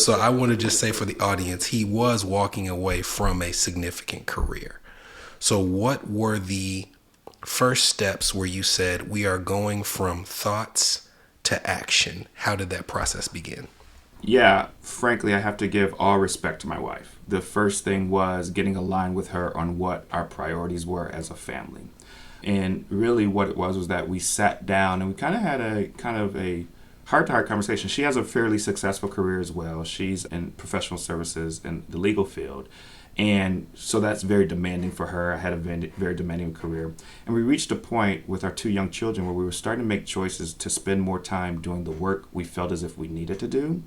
So I want to just say for the audience, he was walking away from a significant career. So what were the first steps where you said we are going from thoughts to action? How did that process begin? Yeah, frankly, I have to give all respect to my wife. The first thing was getting aligned with her on what our priorities were as a family. And really what it was that we sat down and we had a heart-to-heart conversation. She has a fairly successful career as well. She's in professional services in the legal field. And so that's very demanding for her. I had a very demanding career. And we reached a point with our two young children where we were starting to make choices to spend more time doing the work we felt as if we needed to do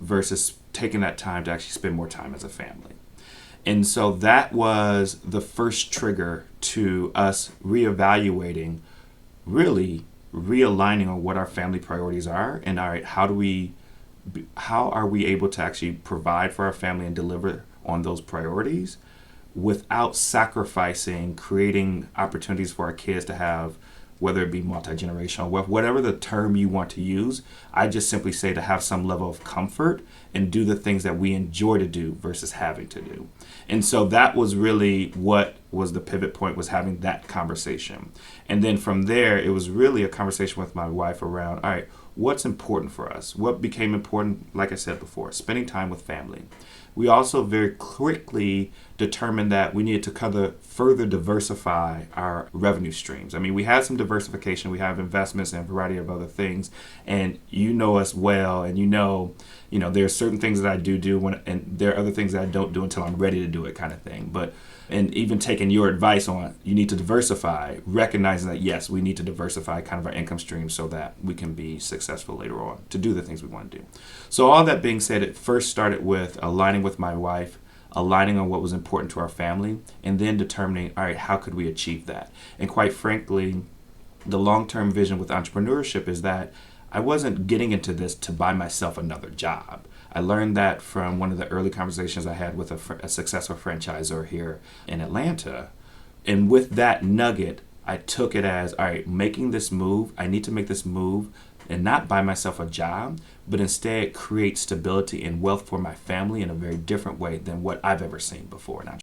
versus taking that time to actually spend more time as a family. And so that was the first trigger to us reevaluating, really realigning on what our family priorities are, and all right, how are we able to actually provide for our family and deliver on those priorities without sacrificing creating opportunities for our kids to have, whether it be multi-generational wealth, whatever the term you want to use. I just simply say to have some level of comfort and do the things that we enjoy to do versus having to do. And so that was really what was the pivot point, was having that conversation. And then from there, it was really a conversation with my wife around, all right, what's important for us? What became important, like I said before, spending time with family. We also very quickly determined that we needed to further diversify our revenue streams. I mean, we had some diversification, we have investments and a variety of other things, and you know us well, and you know, there are certain things that I do and there are other things that I don't do until I'm ready to do it, kind of thing. And even taking your advice on you need to diversify, recognizing that yes, we need to diversify kind of our income stream so that we can be successful later on to do the things we want to do. So all that being said, it first started with aligning with my wife, aligning on what was important to our family, and then determining, all right, how could we achieve that? And quite frankly, the long-term vision with entrepreneurship is that I wasn't getting into this to buy myself another job. I learned that from one of the early conversations I had with a successful franchisor here in Atlanta. And with that nugget, I took it as, all right, making this move, I need to make this move and not buy myself a job, but instead create stability and wealth for my family in a very different way than what I've ever seen before in entrepreneurship.